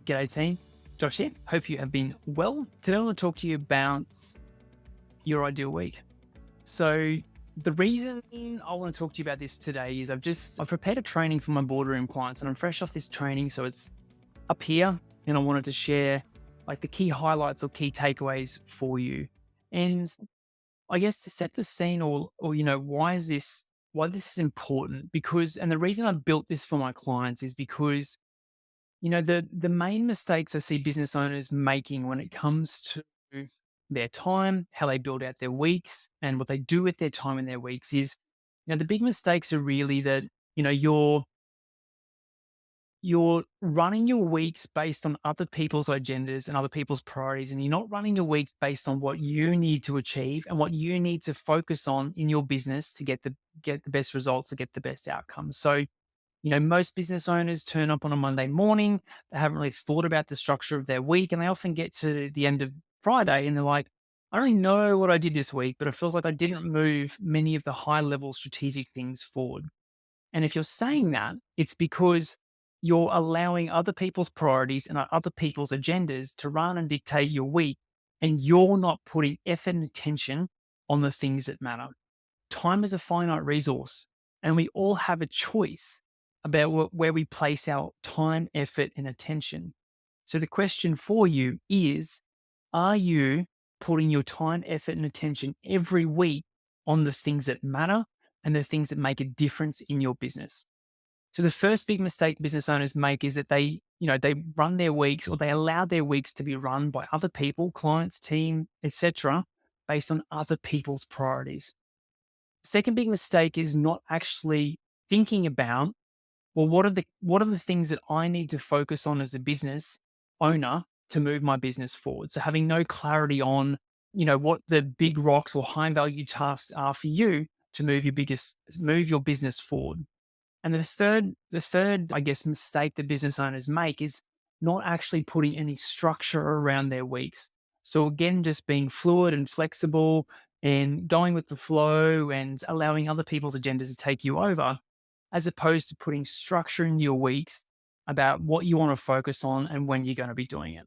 G'day team, Josh here. Hope you have been well. Today I want to talk to you about your ideal week. So the reason I want to talk to you about this today is I've prepared a training for my Boardroom clients and I'm fresh off this training. So it's up here and I wanted to share like the key highlights or key takeaways for you. And I guess to set the scene or why this is important and the reason I built this for my clients is because the main mistakes I see business owners making when it comes to their time, how they build out their weeks, and what they do with their time and their weeks is, the big mistakes are really that, you're running your weeks based on other people's agendas and other people's priorities, and you're not running your weeks based on what you need to achieve and what you need to focus on in your business to get the best results or get the best outcomes. So most business owners turn up on a Monday morning. They haven't really thought about the structure of their week. And they often get to the end of Friday and they're like, I don't really know what I did this week, but it feels like I didn't move many of the high level strategic things forward. And if you're saying that, it's because you're allowing other people's priorities and other people's agendas to run and dictate your week. And you're not putting effort and attention on the things that matter. Time is a finite resource, and we all have a choice about where we place our time, effort, and attention. So the question for you is, are you putting your time, effort, and attention every week on the things that matter and the things that make a difference in your business? So the first big mistake business owners make is that they run their weeks, or they allow their weeks to be run by other people, clients, team, etc., based on other people's priorities. Second big mistake is not actually thinking about, well, what are the things that I need to focus on as a business owner to move my business forward? So having no clarity on, what the big rocks or high value tasks are for you to move your business forward. And the third, I guess, mistake that business owners make is not actually putting any structure around their weeks. So again, just being fluid and flexible and going with the flow and allowing other people's agendas to take you over, as opposed to putting structure in your weeks about what you want to focus on and when you're going to be doing it.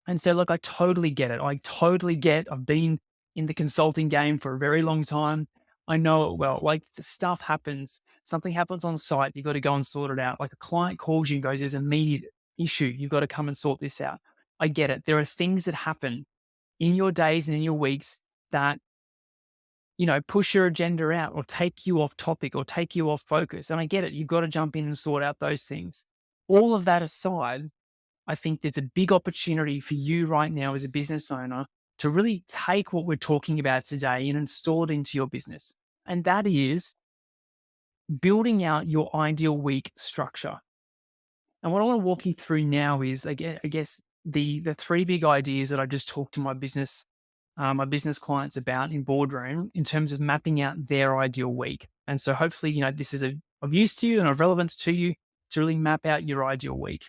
And so, look, I totally get it. I've been in the consulting game for a very long time. I know it well. Like, the stuff happens, something happens on site, you've got to go and sort it out. Like, a client calls you and goes, there's an immediate issue, you've got to come and sort this out. I get it. There are things that happen in your days and in your weeks that push your agenda out or take you off topic or take you off focus. And I get it. You've got to jump in and sort out those things. All of that aside, I think there's a big opportunity for you right now as a business owner to really take what we're talking about today and install it into your business. And that is building out your ideal week structure. And what I want to walk you through now is, I guess the three big ideas that I just talked to my business clients about in Boardroom in terms of mapping out their ideal week. And so hopefully, this is of use to you and of relevance to you to really map out your ideal week.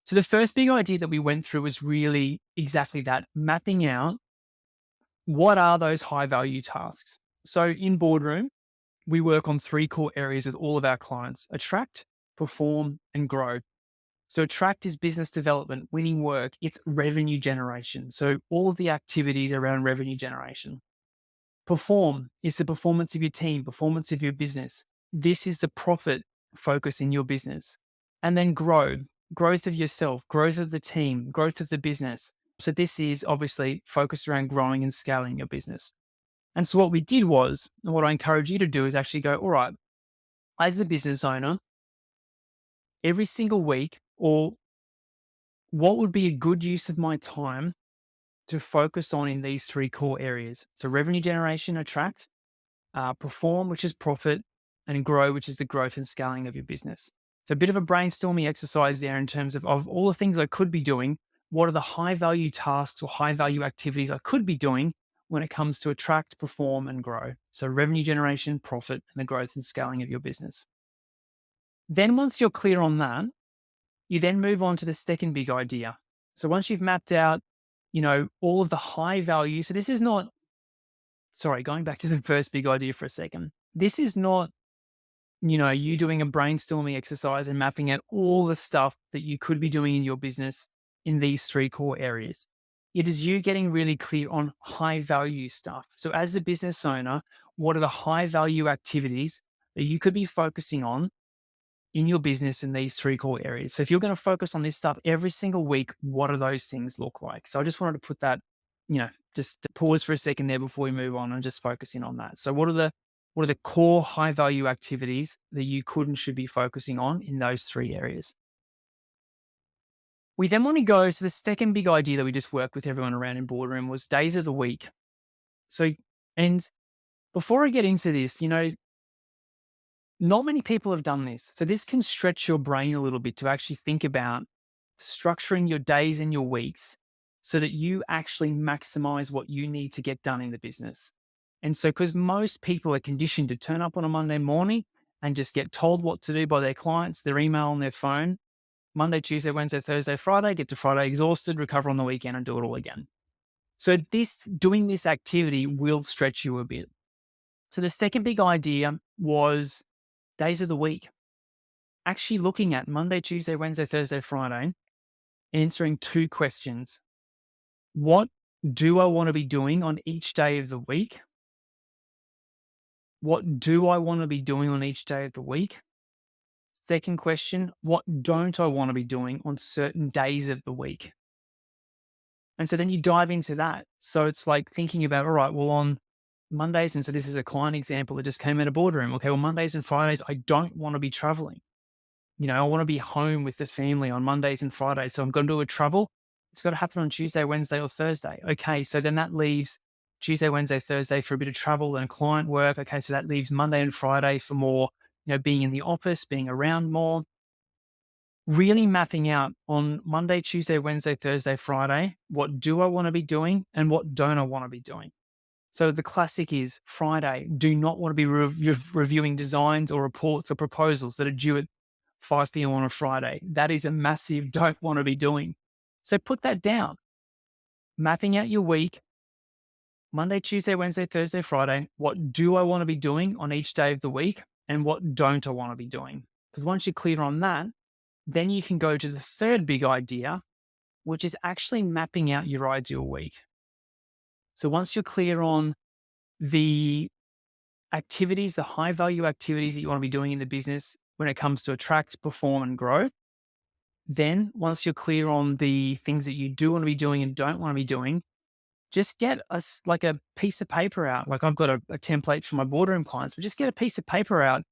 So the first big idea that we went through was really exactly that, mapping out what are those high value tasks. So in Boardroom, we work on three core areas with all of our clients: attract, perform, and grow. So attract is business development, winning work, it's revenue generation. So all of the activities around revenue generation. Perform is the performance of your team, performance of your business. This is the profit focus in your business. And then grow, growth of yourself, growth of the team, growth of the business. So this is obviously focused around growing and scaling your business. And so what we did was, and what I encourage you to do is actually go, all right, as a business owner, every single week, or what would be a good use of my time to focus on in these three core areas? So revenue generation, attract, perform, which is profit, and grow, which is the growth and scaling of your business. So a bit of a brainstorming exercise there in terms of all the things I could be doing. What are the high value tasks or high value activities I could be doing when it comes to attract, perform, and grow? So revenue generation, profit, and the growth and scaling of your business. Then once you're clear on that, you then move on to the second big idea. So once you've mapped out, all of the high value. So this is not, going back to the first big idea for a second. This is not you doing a brainstorming exercise and mapping out all the stuff that you could be doing in your business in these three core areas. It is you getting really clear on high value stuff. So, as a business owner, what are the high value activities that you could be focusing on in your business in these three core areas? So, if you're going to focus on this stuff every single week, what do those things look like? So, I just wanted to put that, just to pause for a second there before we move on and just focusing on that. So, what are the core high value activities that you could and should be focusing on in those three areas? We then want to go to the second big idea that we just worked with everyone around in Boardroom was days of the week. So, and before I get into this, not many people have done this. So this can stretch your brain a little bit to actually think about structuring your days and your weeks so that you actually maximize what you need to get done in the business. And so, because most people are conditioned to turn up on a Monday morning and just get told what to do by their clients, their email on their phone, Monday, Tuesday, Wednesday, Thursday, Friday, get to Friday exhausted, recover on the weekend and do it all again. So doing this activity will stretch you a bit. So the second big idea was days of the week. Actually looking at Monday, Tuesday, Wednesday, Thursday, Friday, answering two questions. What do I want to be doing on each day of the week? What do I want to be doing on each day of the week? Second question, what don't I want to be doing on certain days of the week? And so then you dive into that. So it's like thinking about, all right, well, on Mondays, and so this is a client example that just came out of Boardroom. Okay, well, Mondays and Fridays, I don't want to be traveling. I want to be home with the family on Mondays and Fridays. So I'm going to do a travel. It's got to happen on Tuesday, Wednesday, or Thursday. Okay, so then that leaves Tuesday, Wednesday, Thursday for a bit of travel and client work. Okay, so that leaves Monday and Friday for more, being in the office, being around more. Really mapping out on Monday, Tuesday, Wednesday, Thursday, Friday, what do I want to be doing and what don't I want to be doing? So the classic is Friday, do not want to be reviewing designs or reports or proposals that are due at 5 p.m. on a Friday. That is a massive don't want to be doing. So put that down. Mapping out your week, Monday, Tuesday, Wednesday, Thursday, Friday. What do I want to be doing on each day of the week? And what don't I want to be doing? Because once you're clear on that, then you can go to the third big idea, which is actually mapping out your ideal week. So once you're clear on the activities, the high value activities that you want to be doing in the business when it comes to attract, perform, and grow, then once you're clear on the things that you do want to be doing and don't want to be doing, just get like a piece of paper out. Like I've got a template for my boardroom clients, but just get a piece of paper out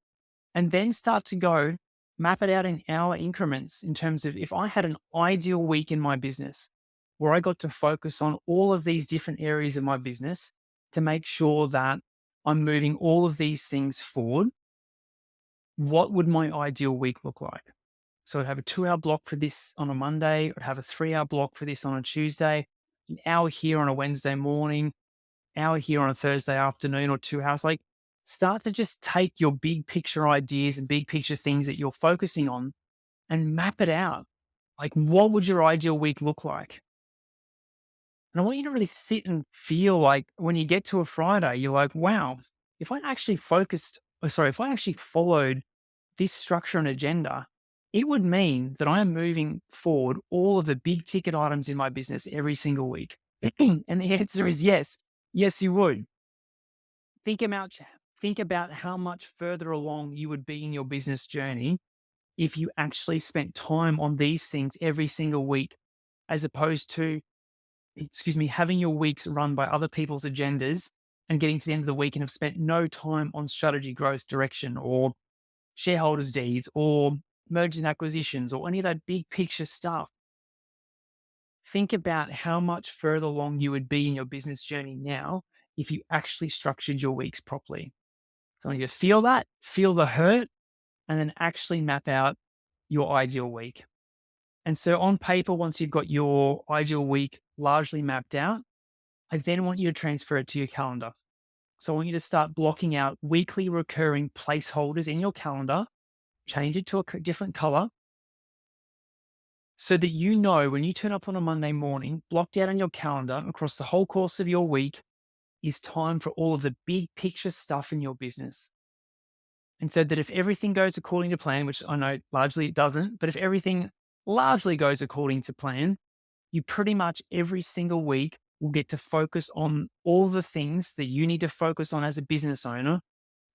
and then start to go map it out in hour increments in terms of if I had an ideal week in my business where I got to focus on all of these different areas of my business to make sure that I'm moving all of these things forward, what would my ideal week look like? So I'd have a 2-hour block for this on a Monday, I'd have a 3-hour block for this on a Tuesday, an hour here on a Wednesday morning, hour here on a Thursday afternoon, or 2 hours. Like start to just take your big picture ideas and big picture things that you're focusing on and map it out. Like what would your ideal week look like? And I want you to really sit and feel like when you get to a Friday, you're like, wow, if I actually if I actually followed this structure and agenda, it would mean that I am moving forward all of the big ticket items in my business every single week. And the answer is yes. Yes, you would. Think about think about how much further along you would be in your business journey if you actually spent time on these things every single week, as opposed to, having your weeks run by other people's agendas and getting to the end of the week and have spent no time on strategy, growth, direction, or shareholders' deeds, or mergers and acquisitions, or any of that big picture stuff. Think about how much further along you would be in your business journey now if you actually structured your weeks properly. So you feel that, feel the hurt, and then actually map out your ideal week. And so on paper, once you've got your ideal week largely mapped out, I then want you to transfer it to your calendar. So I want you to start blocking out weekly recurring placeholders in your calendar, change it to a different color so that you know when you turn up on a Monday morning, blocked out on your calendar across the whole course of your week is time for all of the big picture stuff in your business. And so that if everything goes according to plan, which I know largely it doesn't, but if everything largely goes according to plan, you pretty much every single week will get to focus on all the things that you need to focus on as a business owner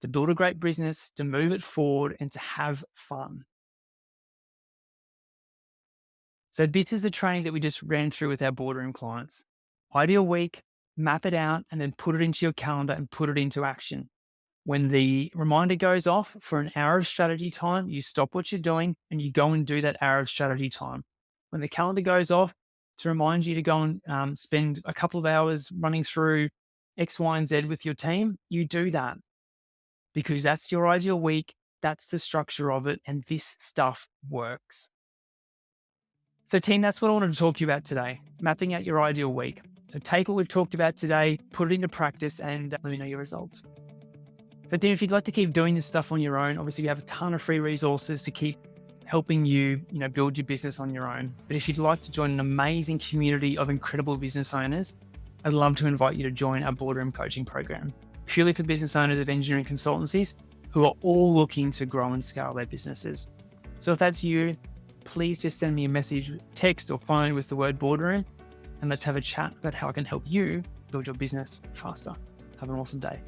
to build a great business, to move it forward, and to have fun. So this is the training that we just ran through with our boardroom clients. Ideal week, map it out, and then put it into your calendar and put it into action. When the reminder goes off for an hour of strategy time, you stop what you're doing and you go and do that hour of strategy time. When the calendar goes off to remind you to go and spend a couple of hours running through X, Y, and Z with your team, you do that because that's your ideal week. That's the structure of it. And this stuff works. So, team, that's what I wanted to talk to you about today, mapping out your ideal week. So, take what we've talked about today, put it into practice, and let me know your results. But then if you'd like to keep doing this stuff on your own, obviously we have a ton of free resources to keep helping you, build your business on your own. But if you'd like to join an amazing community of incredible business owners, I'd love to invite you to join our Boardroom coaching program, purely for business owners of engineering consultancies who are all looking to grow and scale their businesses. So if that's you, please just send me a message, text or phone with the word Boardroom, and let's have a chat about how I can help you build your business faster. Have an awesome day.